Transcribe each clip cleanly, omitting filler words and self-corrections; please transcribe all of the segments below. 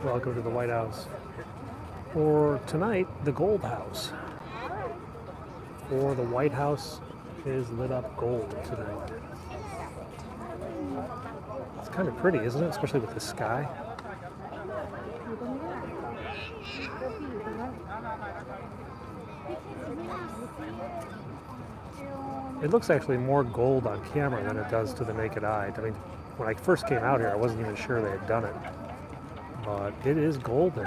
Welcome to the White House. For tonight, the Gold House. For the White House is lit up gold tonight. It's kind of pretty, isn't it? Especially with the sky. It looks actually more gold on camera than it does to the naked eye. I mean, when I first came out here, I wasn't even sure they had done it. But it is golden.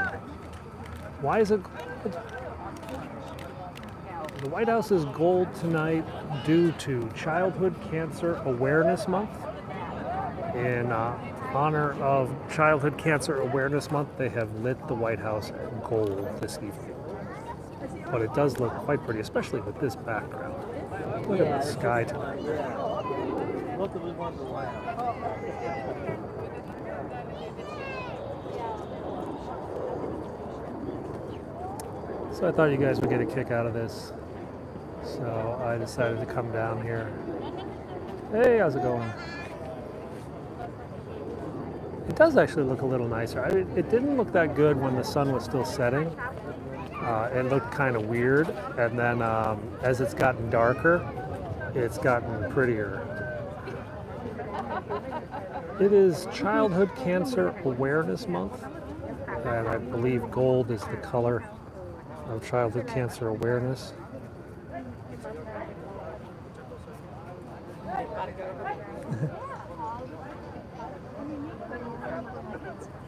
Why is it gold? The White House is gold tonight due to Childhood Cancer Awareness Month. In honor of Childhood Cancer Awareness Month, they have lit the White House gold this evening. But it does look quite pretty, especially with this background. Look at the sky tonight. So I thought you guys would get a kick out of this. So I decided to come down here. Hey, how's it going? It does actually look a little nicer. It didn't look that good when the sun was still setting. It looked kind of weird. And then as it's gotten darker, it's gotten prettier. It is Childhood Cancer Awareness Month. And I believe gold is the color of childhood cancer awareness.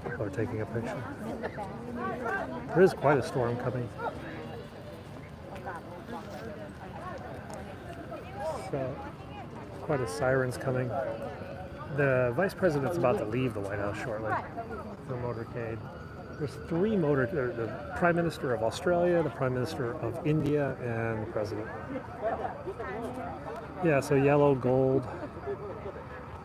People are taking a picture. There is quite a storm coming. So, quite a siren's coming. The vice president's about to leave the White House shortly for motorcade. There's three the Prime Minister of Australia, the Prime Minister of India, and the President. Yeah, so yellow, gold.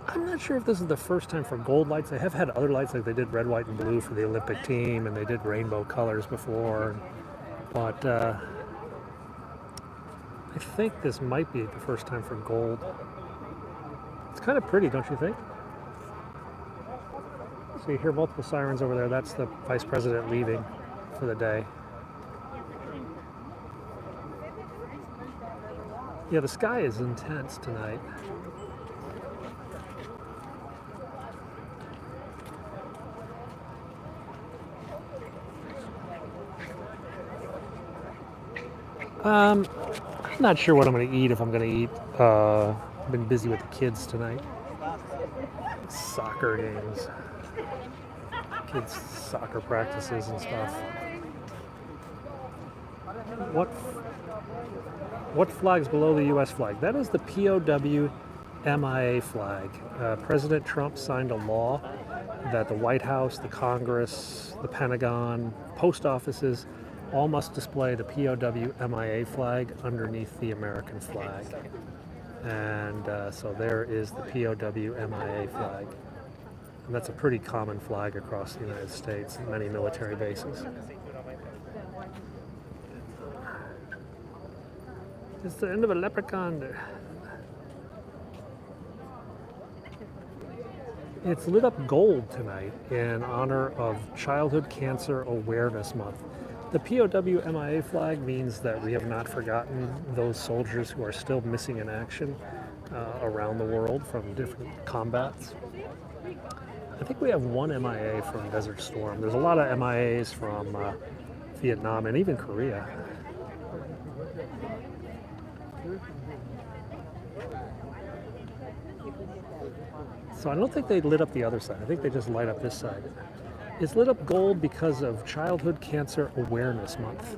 I'm not sure if this is the first time for gold lights. They have had other lights, like they did red, white, and blue for the Olympic team, and they did rainbow colors before. But I think this might be the first time for gold. It's kind of pretty, don't you think? So you hear multiple sirens over there. That's the vice president leaving for the day. Yeah, the sky is intense tonight. I'm not sure what I'm going to eat if I'm going to eat. I've been busy with the kids tonight. Soccer games. Kids' soccer practices and stuff. What flag's below the U.S. flag? That is the POW MIA flag. President Trump signed a law that the White House, the Congress, the Pentagon, post offices all must display the POW MIA flag underneath the American flag. And so there is the POW MIA flag. And that's a pretty common flag across the United States and many military bases. It's the end of a leprechaun. It's lit up gold tonight in honor of Childhood Cancer Awareness Month. The POW MIA flag means that we have not forgotten those soldiers who are still missing in action around the world from different combats. I think we have one MIA from Desert Storm. There's a lot of MIAs from Vietnam and even Korea. So I don't think they lit up the other side. I think they just light up this side. It's lit up gold because of Childhood Cancer Awareness Month.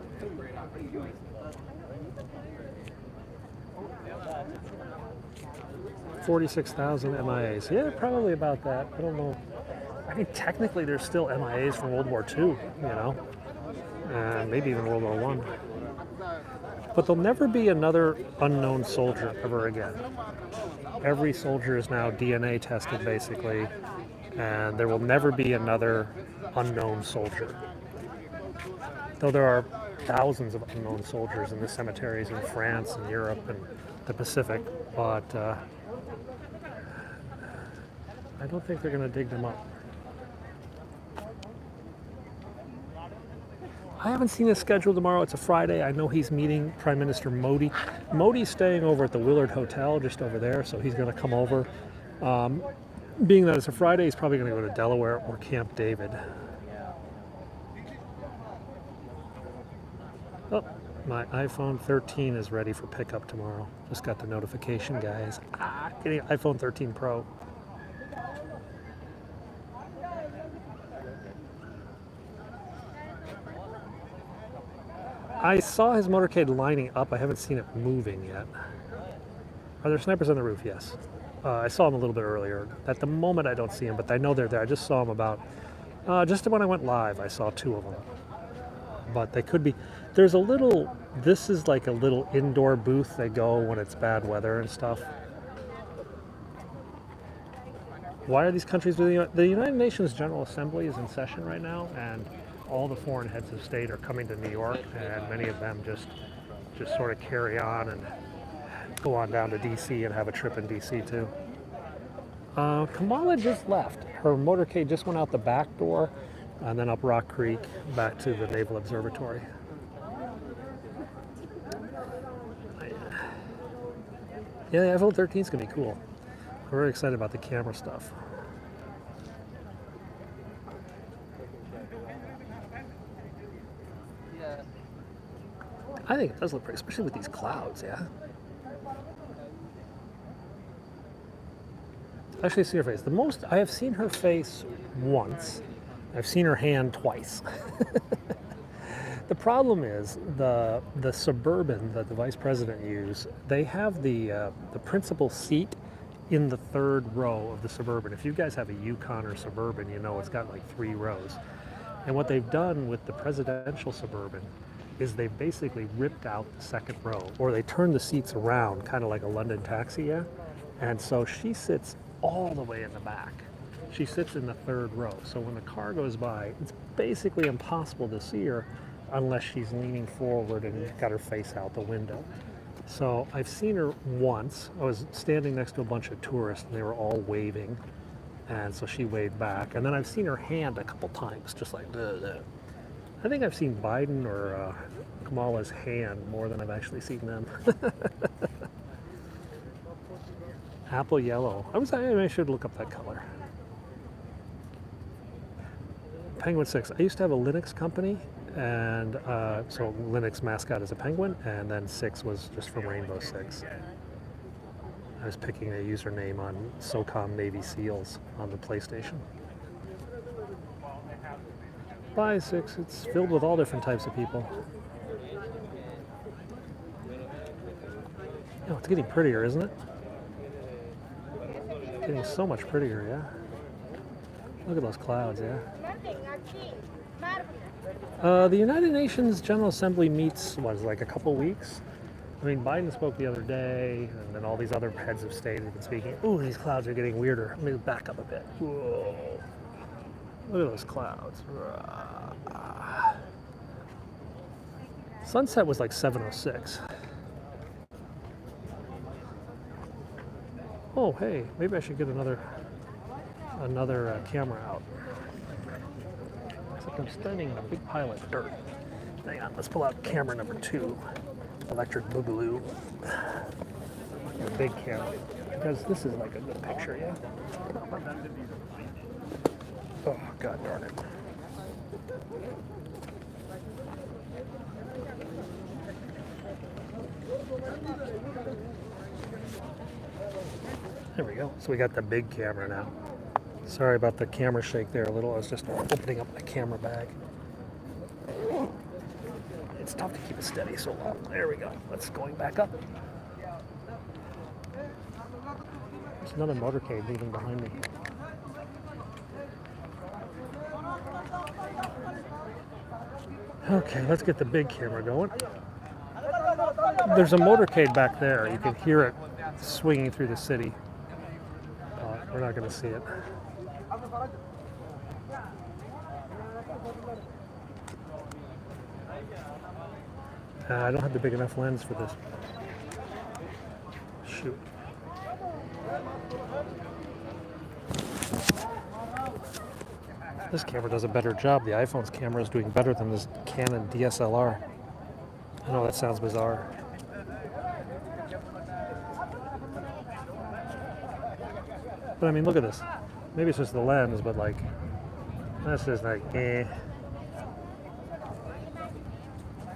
$46,000 MIAs. Yeah, probably about that. I don't know. I mean, technically, there's still MIAs from World War II, you know, and maybe even World War I. But there'll never be another unknown soldier ever again. Every soldier is now DNA tested, basically, and there will never be another unknown soldier. Though there are thousands of unknown soldiers in the cemeteries in France and Europe and the Pacific, but I don't think they're going to dig them up. I haven't seen his schedule tomorrow. It's a Friday. I know he's meeting Prime Minister Modi. Modi's staying over at the Willard Hotel just over there, so he's going to come over. Being that it's a Friday, he's probably going to go to Delaware or Camp David. Oh, my iPhone 13 is ready for pickup tomorrow. Just got the notification, guys. Getting an iPhone 13 Pro. I saw his motorcade lining up. I haven't seen it moving yet. Are there snipers on the roof? Yes. I saw them a little bit earlier. At the moment, I don't see them, but I know they're there. I just saw them about, just when I went live, I saw 2 of them. But they could be, there's a little, this is like a little indoor booth they go when it's bad weather and stuff. Why are these countries doing the United Nations General Assembly is in session right now, and all the foreign heads of state are coming to New York, and many of them just sort of carry on and go on down to DC and have a trip in DC too. Kamala just left. Her motorcade just went out the back door and then up Rock Creek back to the Naval Observatory. Yeah, the iPhone 13 is going to be cool. I'm very excited about the camera stuff. I think it does look pretty, especially with these clouds, yeah? Actually, see her face. The most, I have seen her face once. I've seen her hand twice. The problem is the Suburban that the vice president used, they have the principal seat in the 3rd row of the Suburban. If you guys have a Yukon or Suburban, you know it's got like 3 rows. And what they've done with the presidential Suburban is they've basically ripped out the 2nd row, or they turned the seats around, kind of like a London taxi, yeah? And so she sits all the way in the back. She sits in the 3rd row. So when the car goes by, it's basically impossible to see her unless she's leaning forward and got her face out the window. So I've seen her once. I was standing next to a bunch of tourists and they were all waving. And so she waved back. And then I've seen her hand a couple times, just like, duh, duh. I think I've seen Biden or Kamala's hand more than I've actually seen them. Apple yellow. I should look up that color. Penguinsix. I used to have a Linux company, and so Linux mascot is a penguin, and then 6 was just from Rainbow Six. I was picking a username on SOCOM Navy SEALs on the PlayStation. Bye, 6. It's filled with all different types of people. Oh, it's getting prettier, isn't it? Getting so much prettier, yeah? Look at those clouds, yeah? The United Nations General Assembly meets, what, like a couple weeks? I mean, Biden spoke the other day, and then all these other heads of state have been speaking. Ooh, these clouds are getting weirder. Let me back up a bit. Whoa. Look at those clouds. Sunset was like 7:06. Oh, hey, maybe I should get another camera out. Looks like I'm standing in a big pile of dirt. Hang on, let's pull out camera number 2, electric boogaloo. The big camera, because this is like a good picture, yeah? Oh, God darn it. There we go. So we got the big camera now. Sorry about the camera shake there a little. I was just opening up my camera bag. It's tough to keep it steady so long. There we go. Let's going back up. There's another motorcade leaving behind me. Okay, let's get the big camera going. There's a motorcade back there. You can hear it swinging through the city. We're not going to see it. I don't have the big enough lens for this. Shoot. This camera does a better job. The iPhone's camera is doing better than this Canon DSLR. I know that sounds bizarre. But I mean, look at this. Maybe it's just the lens, but like, that's just like, eh.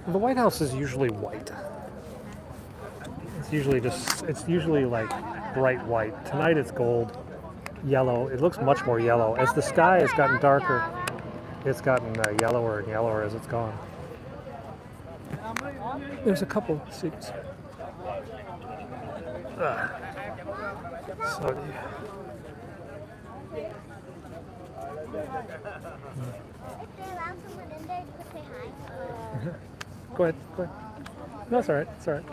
The White House is usually white. It's usually like bright white. Tonight it's gold, yellow. It looks much more yellow. As the sky has gotten darker, it's gotten yellower and yellower as it's gone. There's a couple seats. Sorry. Go ahead. No, it's all right. It's all right.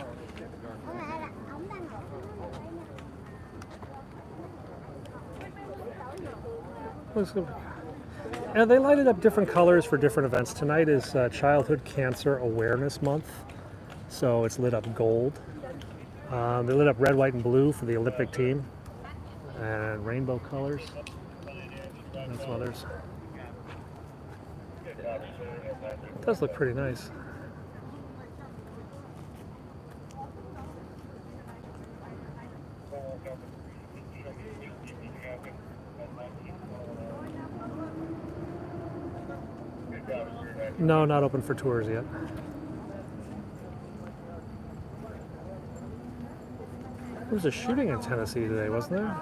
And they lighted up different colors for different events. Tonight is Childhood Cancer Awareness Month, so it's lit up gold. They lit up red, white, and blue for the Olympic team, and rainbow colors, and some others. It does look pretty nice. No, not open for tours yet. There was a shooting in Tennessee today, wasn't there?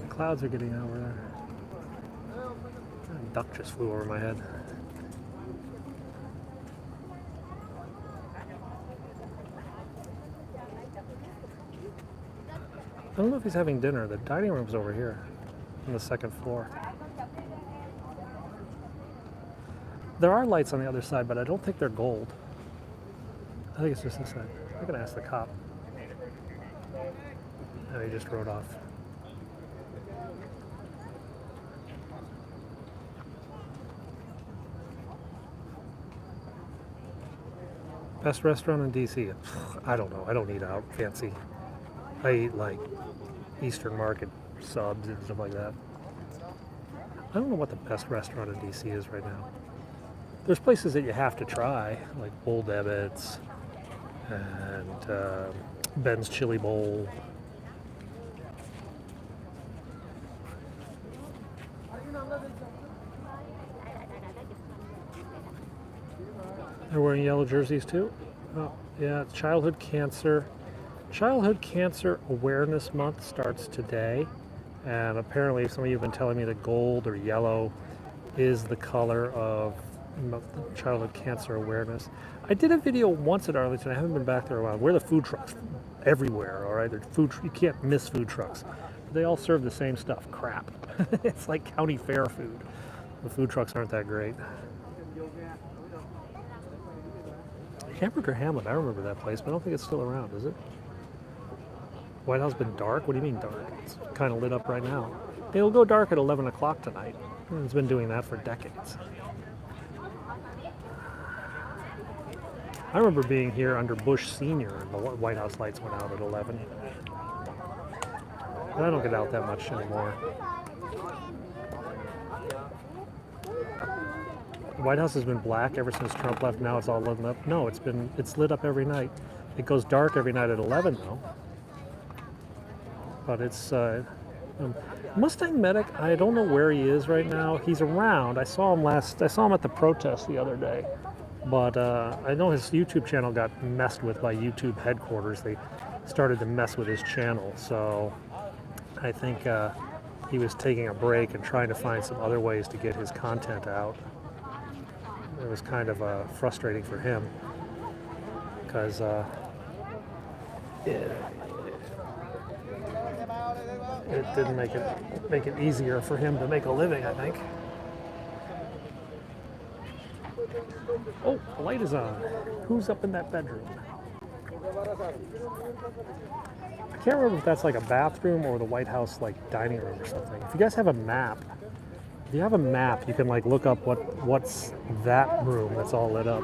The clouds are getting over there. A duck just flew over my head. I don't know if he's having dinner. The dining room's over here on the second floor. There are lights on the other side, but I don't think they're gold. I think it's just this side. I'm gonna ask the cop. And he just rode off. Best restaurant in DC? I don't know. I don't eat out fancy. I eat like Eastern Market subs and stuff like that. I don't know what the best restaurant in DC is right now. There's places that you have to try, like Old Ebbitt's and Ben's Chili Bowl. They're wearing yellow jerseys too? Oh, yeah, it's Childhood Cancer Awareness Month starts today. And apparently some of you have been telling me that gold or yellow is the color of childhood cancer awareness. I did a video once at Arlington. I haven't been back there a while. Where the food trucks everywhere, all right? You can't miss food trucks. They all serve the same stuff, crap. It's like county fair food. The food trucks aren't that great. Hamburger Hamlet, I remember that place, but I don't think it's still around, is it? White House been dark? What do you mean dark? It's kind of lit up right now. It'll go dark at 11 o'clock tonight. It's been doing that for decades. I remember being here under Bush Sr. and the White House lights went out at 11. But I don't get out that much anymore. The White House has been black ever since Trump left. Now it's all lit up. No, it's lit up every night. It goes dark every night at 11 though. But it's Mustang Medic. I don't know where he is right now. He's around. I saw him at the protest the other day. But I know his YouTube channel got messed with by YouTube headquarters. They started to mess with his channel. So I think he was taking a break and trying to find some other ways to get his content out. It was kind of frustrating for him because it didn't make it easier for him to make a living, I think. Oh, the light is on. Who's up in that bedroom? I can't remember if that's like a bathroom or the White House like dining room or something. If you guys have a map, you can like look up what's that room that's all lit up.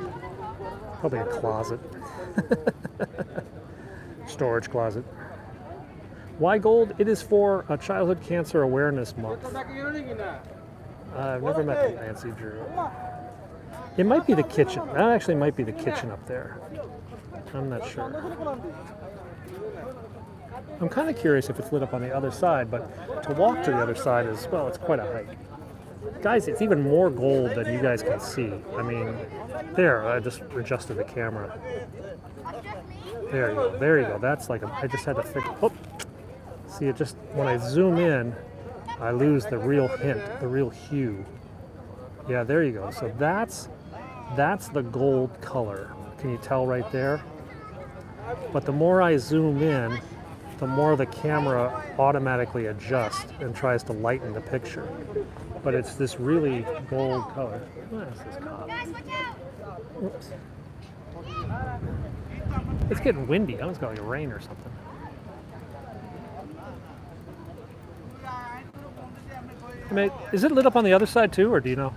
Probably a closet. Storage closet. Why gold? It is for a Childhood Cancer Awareness Month. I've never met Nancy Drew. It might be the kitchen. That actually might be the kitchen up there. I'm not sure. I'm kind of curious if it's lit up on the other side, but to walk to the other side is, well, it's quite a hike. Guys, it's even more gold than you guys can see. I mean, there, I just adjusted the camera. There you go, there you go. That's like, I just had to fix, oh, see it just, when I zoom in, I lose the real hint, the real hue. Yeah, there you go. So that's the gold color. Can you tell right there? But the more I zoom in, the more the camera automatically adjusts and tries to lighten the picture. But it's this really gold color. What is this cop? Oops. It's getting windy. I was going to rain or something. I mean, is it lit up on the other side too, or do you know?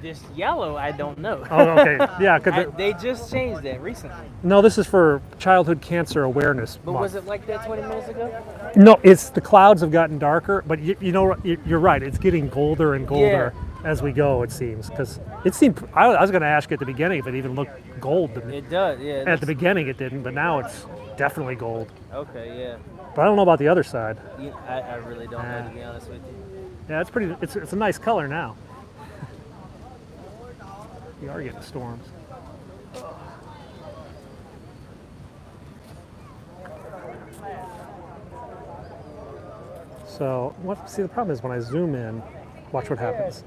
This yellow, I don't know. Oh, okay. Yeah, because they just changed that recently. No, this is for Childhood Cancer Awareness But Month. was it like that 20 minutes ago? No, it's the clouds have gotten darker, but you know, you're right. It's getting golder and golder as we go, it seems. Because it seemed, I was going to ask you at the beginning if it even looked gold to me. It does, yeah. At the beginning it didn't, but now it's definitely gold. Okay, yeah. But I don't know about the other side. Yeah, I really don't know, to be honest with you. Yeah, it's pretty. It's a nice color now. We are getting storms. So, see, the problem is when I zoom in, watch what happens.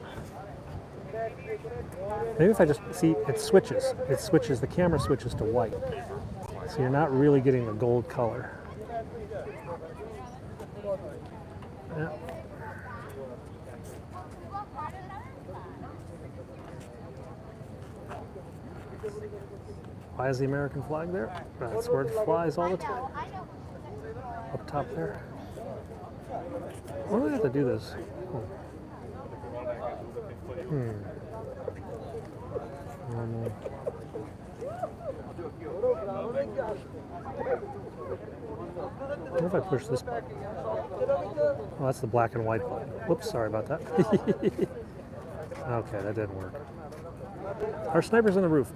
Maybe if I just see, it switches. The camera switches to white. So you're not really getting the gold color. Yeah. Why is the American flag there? That's where it flies all the time. Up top there. Why do I have to do this? What if I push this button? Oh, that's the black and white button. Whoops, sorry about that. Okay, that didn't work. Are snipers on the roof?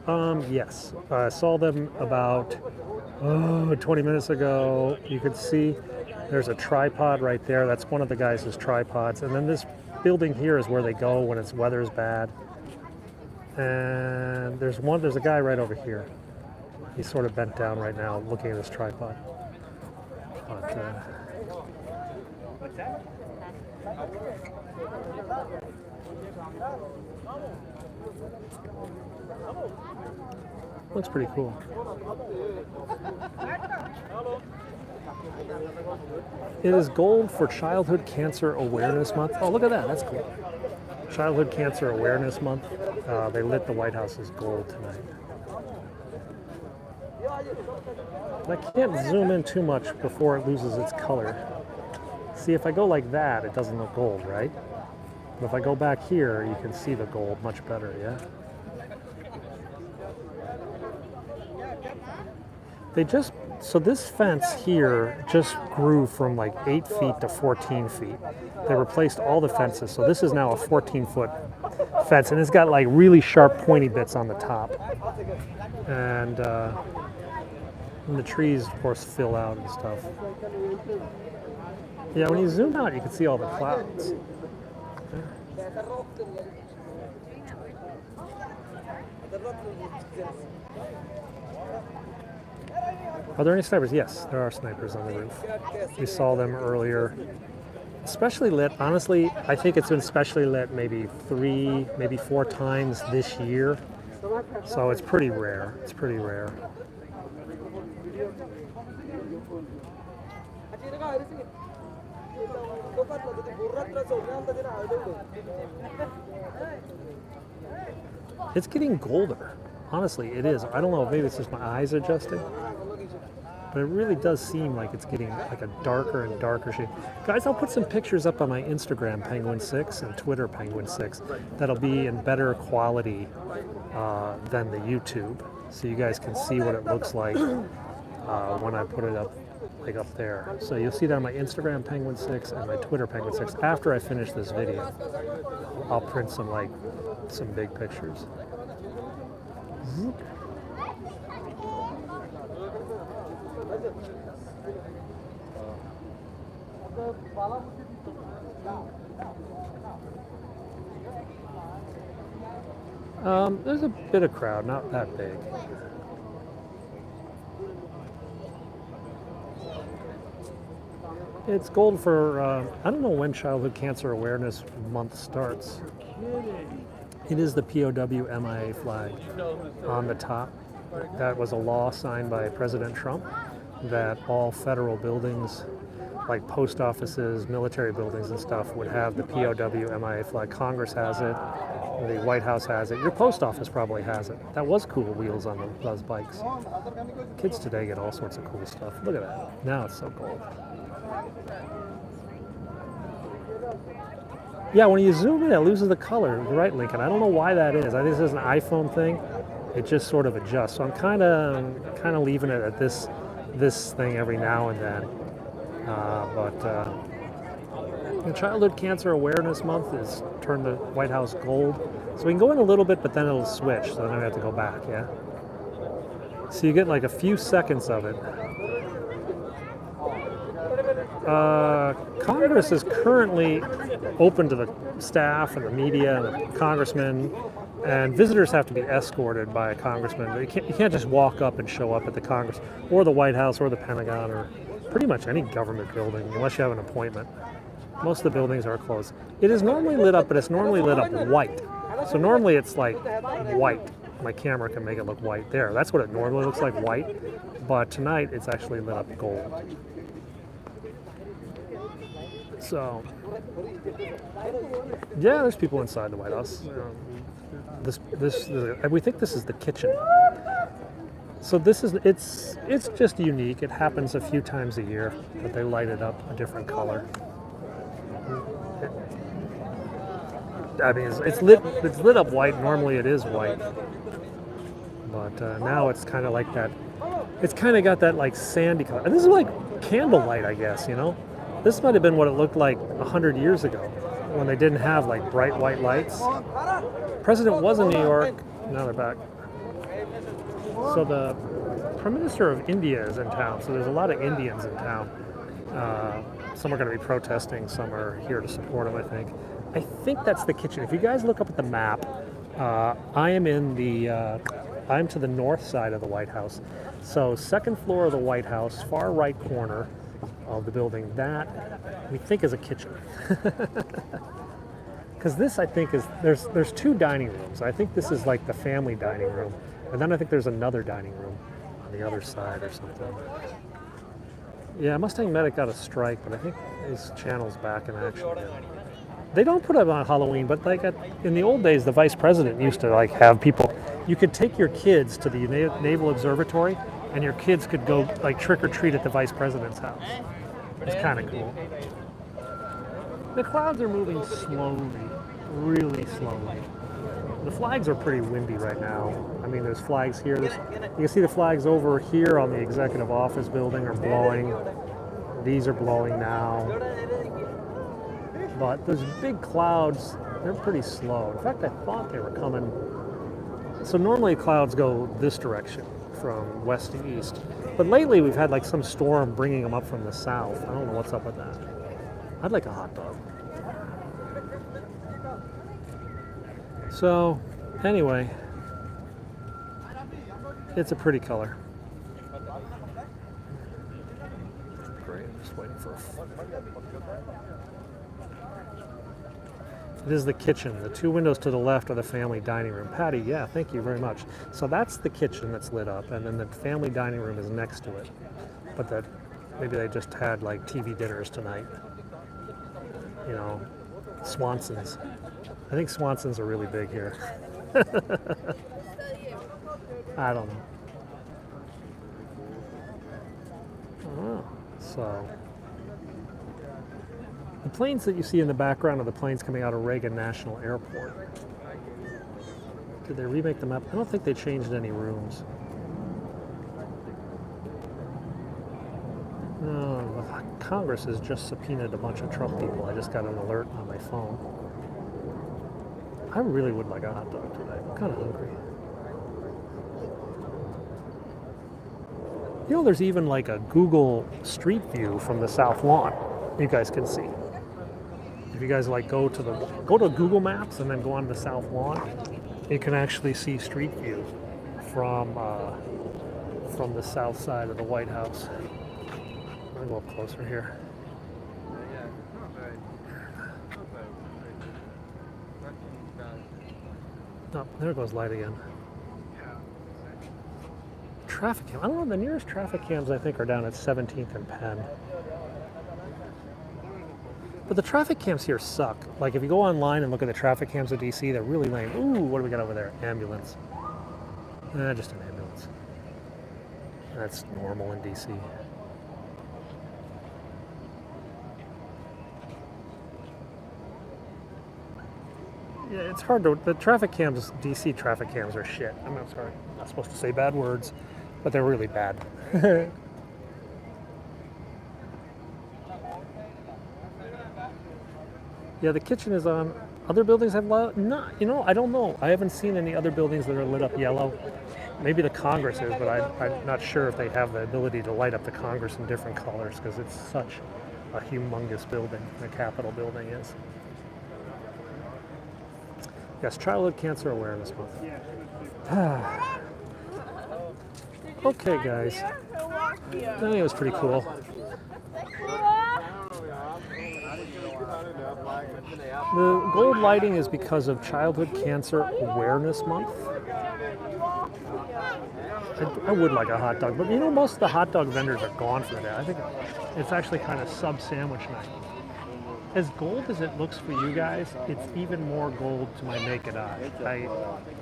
Yes. I saw them about 20 minutes ago. You could see there's a tripod right there. That's one of the guys' tripods. And then this building here is where they go when its weather is bad. And there's a guy right over here. He's sort of bent down right now looking at his tripod. But, looks pretty cool. It is gold for Childhood Cancer Awareness Month. Oh, look at that. That's cool. Childhood Cancer Awareness Month. They lit the White House as gold tonight. I can't zoom in too much before it loses its color. See, if I go like that, it doesn't look gold, right? But if I go back here, you can see the gold much better, yeah? So this fence here just grew from like 8 feet to 14 feet. They replaced all the fences, so this is now a 14-foot fence, and it's got like really sharp pointy bits on the top. And the trees, of course, fill out and stuff. Yeah, when you zoom out, you can see all the clouds. Are there any snipers? Yes, there are snipers on the roof. We saw them earlier. Especially lit, honestly, I think it's been specially lit maybe 3, maybe 4 times this year. So it's pretty rare. It's pretty rare. It's getting golder. Honestly, it is. I don't know, maybe it's just my eyes adjusting. But it really does seem like it's getting like a darker and darker shade. Guys, I'll put some pictures up on my Instagram, penguinsix, and Twitter, penguinsix. That'll be in better quality than the YouTube. So you guys can see what it looks like when I put it up like up there. So you'll see that on my Instagram penguinsix and my Twitter penguinsix. After I finish this video, I'll print some big pictures. There's a bit of crowd, not that big. It's gold for, I don't know when Childhood Cancer Awareness Month starts. It is the POW MIA flag on the top. That was a law signed by President Trump that all federal buildings, like post offices, military buildings and stuff, would have the POW MIA flag. Congress has it. The White House has it. Your post office probably has it. That was cool wheels on those bikes. Kids today get all sorts of cool stuff. Look at that. Now it's so gold. Yeah, when you zoom in, it loses the color. You're right, Lincoln. I don't know why that is. I think this is an iPhone thing. It just sort of adjusts. So I'm kind of leaving it at this thing every now and then. The Childhood Cancer Awareness Month is turned the White House gold. So we can go in a little bit, but then it'll switch. So then we have to go back, yeah? So you get like a few seconds of it. Congress is currently open to the staff and the media and the congressmen, and visitors have to be escorted by a congressman. You can't just walk up and show up at the Congress or the White House or the Pentagon or pretty much any government building unless you have an appointment. Most of the buildings are closed. It is normally lit up, but it's normally lit up white. So normally it's like white. My camera can make it look white there. That's what it normally looks like, white. But tonight it's actually lit up gold. So, yeah, there's people inside the White House. We think this is the kitchen. So it's just unique. It happens a few times a year that they light it up a different color. I mean, it's lit up white. Normally it is white, but now it's kind of like that. It's kind of got that like sandy color. And this is like candlelight, I guess. You know, this might have been what it looked like 100 years ago when they didn't have like bright white lights. President was in New York. Now they're back. So the Prime Minister of India is in town. So there's a lot of Indians in town. Some are going to be protesting. Some are here to support him, I think that's the kitchen. If you guys look up at the map, I'm to the north side of the White House. So second floor of the White House, far right corner of the building, that we think is a kitchen. Because this, I think, is, there's two dining rooms. I think this is like the family dining room. And then I think there's another dining room on the other side or something. Yeah, Mustang Medic got a strike, but I think his channel's back in action. They don't put it on Halloween, but like in the old days, the vice president used to like have people. You could take your kids to the Naval Observatory, and your kids could go like trick or treat at the vice president's house. It's kind of cool. The clouds are moving slowly, really slowly. The flags are pretty windy right now. I mean, there's flags here. You can see the flags over here on the executive office building are blowing. These are blowing now. But those big clouds, they're pretty slow. In fact, I thought they were coming. So normally clouds go this direction from west to east. But lately we've had like some storm bringing them up from the south. I don't know what's up with that. I'd like a hot dog. So, anyway, it's a pretty color. Great, I'm just waiting for It is the kitchen. The two windows to the left are the family dining room. Patty, yeah, thank you very much. So that's the kitchen that's lit up, and then the family dining room is next to it. But that maybe they just had like TV dinners tonight. You know, Swanson's. I think Swanson's are really big here. I don't know. Oh, so the planes that you see in the background are the planes coming out of Reagan National Airport. Did they remake the map? I don't think they changed any rooms. Congress has just subpoenaed a bunch of Trump people. I just got an alert on my phone. I really would like a hot dog tonight. I'm kind of hungry. You know, there's even like a Google Street View from the South Lawn. You guys can see. If you guys like go to Google Maps and then go on the South Lawn, you can actually see Street View from the south side of the White House. I'll go up closer here. Oh, there goes light again. Traffic cam. I don't know, the nearest traffic cams I think are down at 17th and Penn. But the traffic cams here suck. Like if you go online and look at the traffic cams of DC, they're really lame. Ooh, what do we got over there? Ambulance. Just an ambulance. That's normal in DC. Yeah, it's hard to. The traffic cams, DC traffic cams are shit. I'm sorry, I'm not supposed to say bad words, but they're really bad. Yeah, the kitchen is on. Other buildings have not. You know, I don't know. I haven't seen any other buildings that are lit up yellow. Maybe the Congress is, but I'm not sure if they have the ability to light up the Congress in different colors because it's such a humongous building. The Capitol building is. Yes, Childhood Cancer Awareness Month. Okay, guys. I think it was pretty cool. The gold lighting is because of Childhood Cancer Awareness Month. I would like a hot dog, but you know, most of the hot dog vendors are gone for the day. I think it's actually kind of sub-sandwich night. As gold as it looks for you guys, it's even more gold to my naked eye. I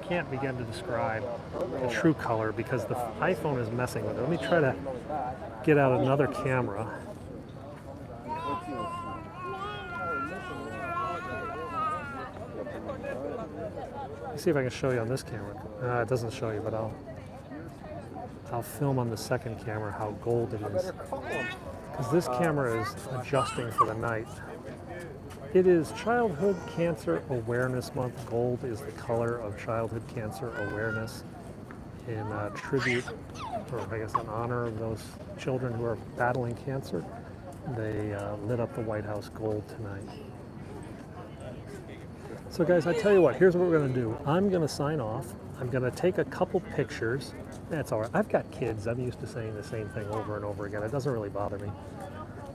can't begin to describe the true color because the iPhone is messing with it. Let me try to get out another camera. Let's see if I can show you on this camera. It doesn't show you, but I'll film on the second camera how gold it is. Because this camera is adjusting for the night. It is Childhood Cancer Awareness Month. Gold is the color of childhood cancer awareness in tribute, or I guess in honor of those children who are battling cancer. They lit up the White House gold tonight. So guys, I tell you what, here's what we're going to do. I'm going to sign off. I'm going to take a couple pictures. That's all right. I've got kids. I'm used to saying the same thing over and over again. It doesn't really bother me.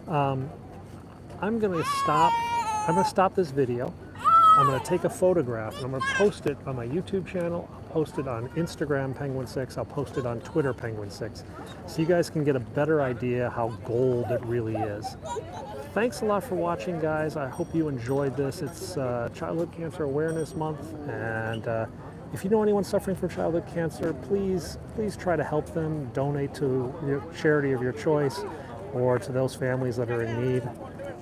I'm going to stop this video. I'm going to take a photograph and I'm going to post it on my YouTube channel. I'll post it on Instagram, penguinsix. I'll post it on Twitter, penguinsix. So you guys can get a better idea how gold it really is. Thanks a lot for watching, guys. I hope you enjoyed this. It's Childhood Cancer Awareness Month, and if you know anyone suffering from childhood cancer, please try to help them. Donate to your charity of your choice or to those families that are in need.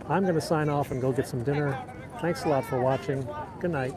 I'm going to sign off and go get some dinner. Thanks a lot for watching. Good night.